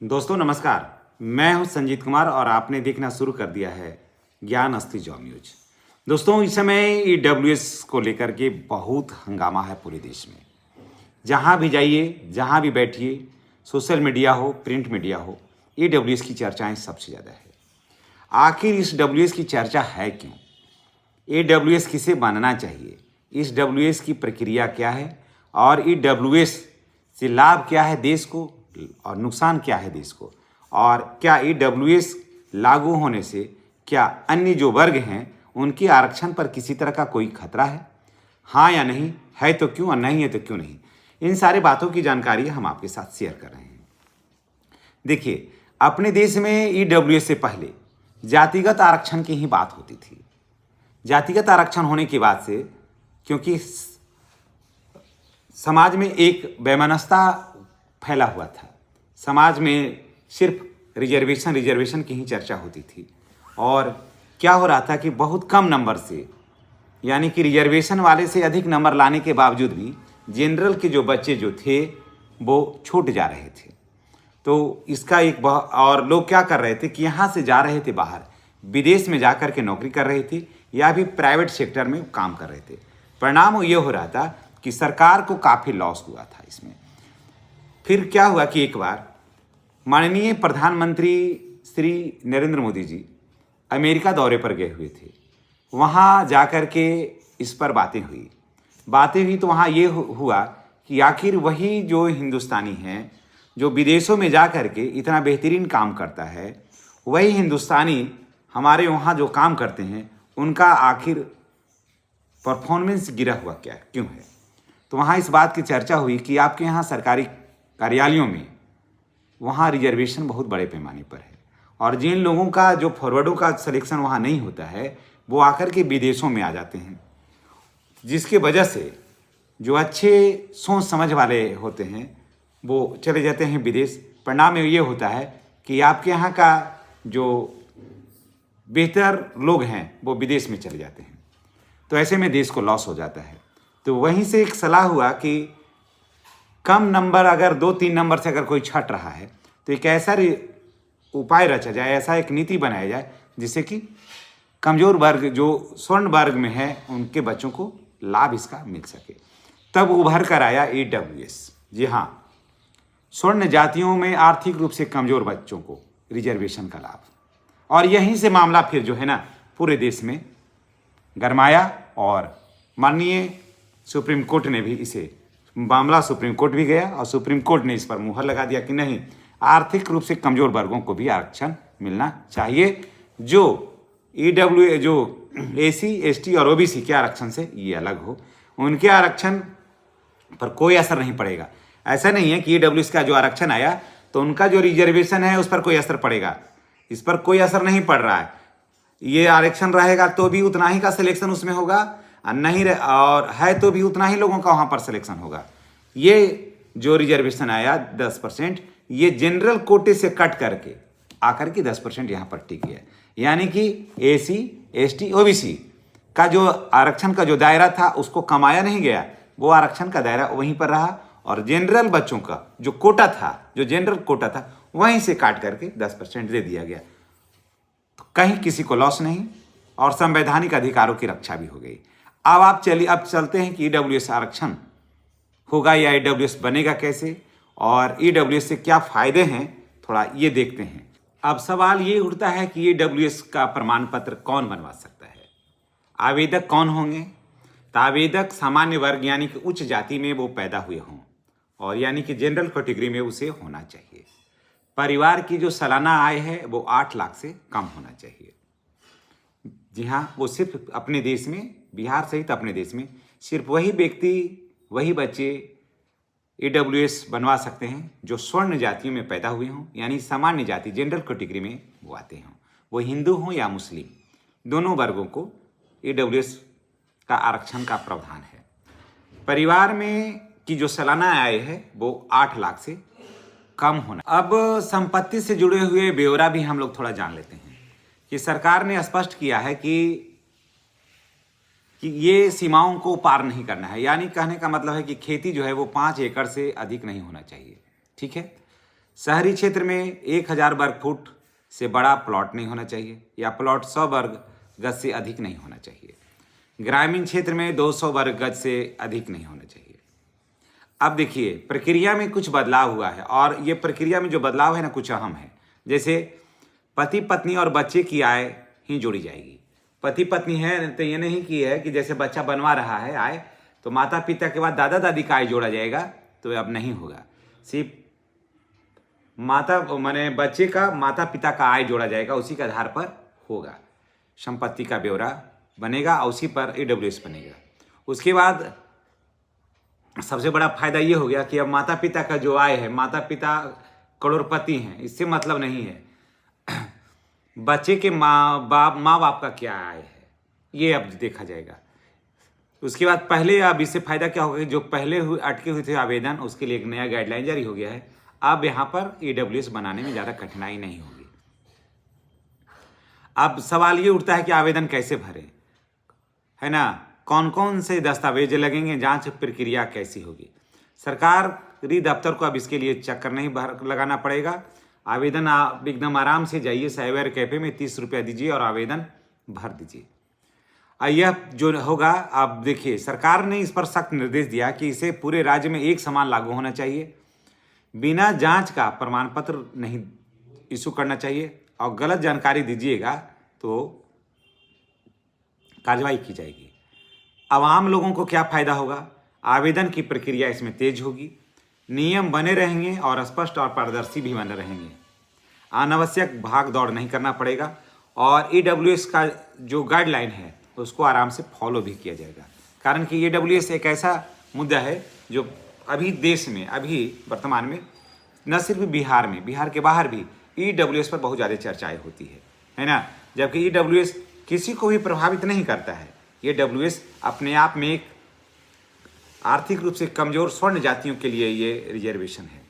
दोस्तों नमस्कार। मैं हूं संजीत कुमार और आपने देखना शुरू कर दिया है ज्ञान असली जॉब न्यूज। दोस्तों इस समय ईडब्ल्यूएस को लेकर के बहुत हंगामा है पूरे देश में। जहां भी जाइए, जहां भी बैठिए, सोशल मीडिया हो, प्रिंट मीडिया हो, ईडब्ल्यूएस की चर्चाएं सबसे ज़्यादा है। आखिर इस डब्ल्यूएस की चर्चा है क्यों? ईडब्ल्यूएस किसे बनना चाहिए? इस डब्ल्यूएस की प्रक्रिया क्या है और ईडब्ल्यूएस से लाभ क्या है देश को और नुकसान क्या है देश को, और क्या ईडब्ल्यूएस लागू होने से क्या अन्य जो वर्ग हैं उनके आरक्षण पर किसी तरह का कोई खतरा है? हाँ या नहीं, है तो क्यों और नहीं है तो क्यों नहीं? इन सारी बातों की जानकारी हम आपके साथ शेयर कर रहे हैं। देखिए, अपने देश में ईडब्ल्यूएस से पहले जातिगत आरक्षण की ही बात होती थी। जातिगत आरक्षण होने के बाद से क्योंकि समाज में एक वैमनस्यता फैला हुआ था, समाज में सिर्फ रिजर्वेशन की ही चर्चा होती थी और क्या हो रहा था कि बहुत कम नंबर से, यानी कि रिजर्वेशन वाले से अधिक नंबर लाने के बावजूद भी जनरल के जो बच्चे जो थे वो छूट जा रहे थे। तो इसका एक और लोग क्या कर रहे थे कि यहाँ से जा रहे थे बाहर, विदेश में जा कर के नौकरी कर रहे थे या भी प्राइवेट सेक्टर में काम कर रहे थे। परिणाम ये हो रहा था कि सरकार को काफ़ी लॉस हुआ था इसमें। फिर क्या हुआ कि एक बार माननीय प्रधानमंत्री श्री नरेंद्र मोदी जी अमेरिका दौरे पर गए हुए थे। वहाँ जा कर के इस पर बातें हुई तो वहाँ ये हुआ कि आखिर वही जो हिंदुस्तानी हैं जो विदेशों में जा कर के इतना बेहतरीन काम करता है, वही हिंदुस्तानी हमारे वहाँ जो काम करते हैं उनका आखिर परफॉर्मेंस गिरा हुआ क्यों है। तो वहाँ इस बात की चर्चा हुई कि आपके यहाँ सरकारी कार्यालयों में वहाँ रिजर्वेशन बहुत बड़े पैमाने पर है और जिन लोगों का जो फॉरवर्डों का सिलेक्शन वहाँ नहीं होता है वो आकर के विदेशों में आ जाते हैं, जिसके वजह से जो अच्छे सोच समझ वाले होते हैं वो चले जाते हैं विदेश। परिणाम ये होता है कि आपके यहाँ का जो बेहतर लोग हैं वो विदेश में चले जाते हैं। तो ऐसे में देश को लॉस हो जाता है। तो वहीं से एक सलाह हुआ कि कम नंबर, अगर 2-3 नंबर से अगर कोई छट रहा है तो एक ऐसा उपाय रचा जाए, ऐसा एक नीति बनाया जाए जिससे कि कमज़ोर वर्ग जो स्वर्ण वर्ग में है उनके बच्चों को लाभ इसका मिल सके। तब उभर कर आया ईडब्ल्यूएस। जी हाँ, स्वर्ण जातियों में आर्थिक रूप से कमज़ोर बच्चों को रिजर्वेशन का लाभ, और यहीं से मामला फिर जो है ना पूरे देश में गरमाया और माननीय सुप्रीम कोर्ट ने भी इसे मामला सुप्रीम कोर्ट भी गया और सुप्रीम कोर्ट ने इस पर मुहर लगा दिया कि नहीं, आर्थिक रूप से कमज़ोर वर्गों को भी आरक्षण मिलना चाहिए। जो ईडब्ल्यू जो एसी एसटी और ओबीसी के आरक्षण से ये अलग हो, उनके आरक्षण पर कोई असर नहीं पड़ेगा। ऐसा नहीं है कि ईडब्ल्यूएस का जो आरक्षण आया तो उनका जो रिजर्वेशन है उस पर कोई असर पड़ेगा, इस पर कोई असर नहीं पड़ रहा है। ये आरक्षण रहेगा तो भी उतना ही का सिलेक्शन उसमें होगा और नहीं और है तो भी उतना ही लोगों का वहाँ पर सिलेक्शन होगा। ये जो रिजर्वेशन आया 10%, ये जनरल कोटे से कट करके आकर के 10% यहाँ पर टिक गया। यानी कि एसी एसटी ओबीसी का जो आरक्षण का जो दायरा था उसको कमाया नहीं गया, वो आरक्षण का दायरा वहीं पर रहा और जनरल बच्चों का जो कोटा था, जो जनरल कोटा था, वहीं से काट करके 10% दे दिया गया। तो कहीं किसी को लॉस नहीं और संवैधानिक अधिकारों की रक्षा भी हो गई। अब चलते हैं कि ईडब्ल्यूएस आरक्षण होगा या ईडब्ल्यूएस बनेगा कैसे और ईडब्ल्यूएस से क्या फ़ायदे हैं, थोड़ा ये देखते हैं। अब सवाल ये उठता है कि ईडब्ल्यूएस का प्रमाण पत्र कौन बनवा सकता है? आवेदक कौन होंगे? तो आवेदक सामान्य वर्ग यानी कि उच्च जाति में वो पैदा हुए हों और यानी कि जनरल कैटेगरी में उसे होना चाहिए। परिवार की जो सालाना आय है वो 8 लाख से कम होना चाहिए। जी हाँ, वो सिर्फ अपने देश में, बिहार सहित अपने देश में सिर्फ वही व्यक्ति, वही बच्चे ईडब्ल्यूएस बनवा सकते हैं जो स्वर्ण जातियों में पैदा हुए हों, यानी सामान्य जाति जनरल कैटेगरी में वो आते हों। वो हिंदू हों या मुस्लिम, दोनों वर्गों को ईडब्ल्यूएस का आरक्षण का प्रावधान है। परिवार में की जो सालाना आय है वो 8 लाख से कम होना। अब संपत्ति से जुड़े हुए ब्यौरा भी हम लोग थोड़ा जान लेते हैं कि सरकार ने स्पष्ट किया है कि ये सीमाओं को पार नहीं करना है। यानी कहने का मतलब है कि खेती जो है वो 5 एकड़ से अधिक नहीं होना चाहिए। ठीक है, शहरी क्षेत्र में 1000 वर्ग फुट से बड़ा प्लॉट नहीं होना चाहिए या प्लॉट 100 वर्ग गज से अधिक नहीं होना चाहिए। ग्रामीण क्षेत्र में 200 वर्ग गज से अधिक नहीं होना चाहिए। अब देखिए प्रक्रिया में कुछ बदलाव हुआ है और ये प्रक्रिया में जो बदलाव है ना कुछ अहम है। जैसे पति पत्नी और बच्चे की आय ही जोड़ी जाएगी। पति पत्नी है तो ये नहीं कि है कि जैसे बच्चा बनवा रहा है आय तो माता पिता के बाद दादा दादी का आय जोड़ा जाएगा, तो अब नहीं होगा। सिर्फ माने बच्चे का माता पिता का आय जोड़ा जाएगा, उसी के आधार पर होगा। संपत्ति का ब्यौरा बनेगा और उसी पर ईडब्ल्यूएस बनेगा। उसके बाद सबसे बड़ा फायदा ये हो गया कि अब माता पिता का जो आय है, माता पिता करोड़पति हैं, इससे मतलब नहीं है बच्चे के माँ बाप का क्या आय है, ये अब देखा जाएगा। उसके बाद पहले अब इससे फायदा क्या होगा कि जो पहले अटके हुए थे आवेदन, उसके लिए एक नया गाइडलाइन जारी हो गया है। अब यहाँ पर ईडब्ल्यूएस बनाने में ज़्यादा कठिनाई नहीं होगी। अब सवाल ये उठता है कि आवेदन कैसे भरें, है ना, कौन कौन से दस्तावेज लगेंगे, जांच प्रक्रिया कैसी होगी। सरकारी दफ्तर को अब इसके लिए चक्कर नहीं लगाना पड़ेगा। आवेदन आप एकदम आराम से जाइए साइबर कैफे में 30 रुपया दीजिए और आवेदन भर दीजिए। यह जो होगा, आप देखिए सरकार ने इस पर सख्त निर्देश दिया कि इसे पूरे राज्य में एक समान लागू होना चाहिए। बिना जांच का प्रमाण पत्र नहीं इशू करना चाहिए और गलत जानकारी दीजिएगा तो कार्रवाई की जाएगी। अब आम लोगों को क्या फायदा होगा? आवेदन की प्रक्रिया इसमें तेज होगी, नियम बने रहेंगे और स्पष्ट और पारदर्शी भी बने रहेंगे। अनावश्यक भाग दौड़ नहीं करना पड़ेगा और ईडब्ल्यूएस का जो गाइडलाइन है उसको आराम से फॉलो भी किया जाएगा। कारण कि ईडब्ल्यूएस एक ऐसा मुद्दा है जो अभी देश में, अभी वर्तमान में न सिर्फ बिहार में, बिहार के बाहर भी ईडब्ल्यूएस पर बहुत ज़्यादा चर्चाएं होती है ना। जबकि ईडब्ल्यूएस किसी को भी प्रभावित नहीं करता है। ईडब्ल्यूएस अपने आप में एक आर्थिक रूप से कमज़ोर स्वर्ण जातियों के लिए ये रिजर्वेशन है।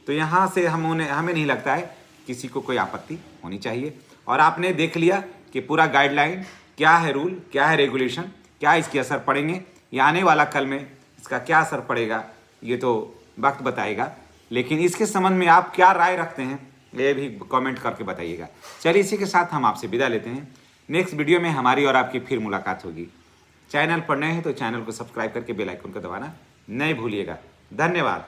तो यहाँ से हमें नहीं लगता है किसी को कोई आपत्ति होनी चाहिए। और आपने देख लिया कि पूरा गाइडलाइन क्या है, रूल क्या है, रेगुलेशन क्या इसके असर पड़ेंगे, या आने वाला कल में इसका क्या असर पड़ेगा ये तो वक्त बताएगा। लेकिन इसके संबंध में आप क्या राय रखते हैं ये भी कमेंट करके बताइएगा। चलिए इसी के साथ हम आपसे विदा लेते हैं। नेक्स्ट वीडियो में हमारी और आपकी फिर मुलाकात होगी। चैनल पर नए हैं तो चैनल को सब्सक्राइब करके बेल आइकन को दबाना नहीं भूलिएगा। धन्यवाद।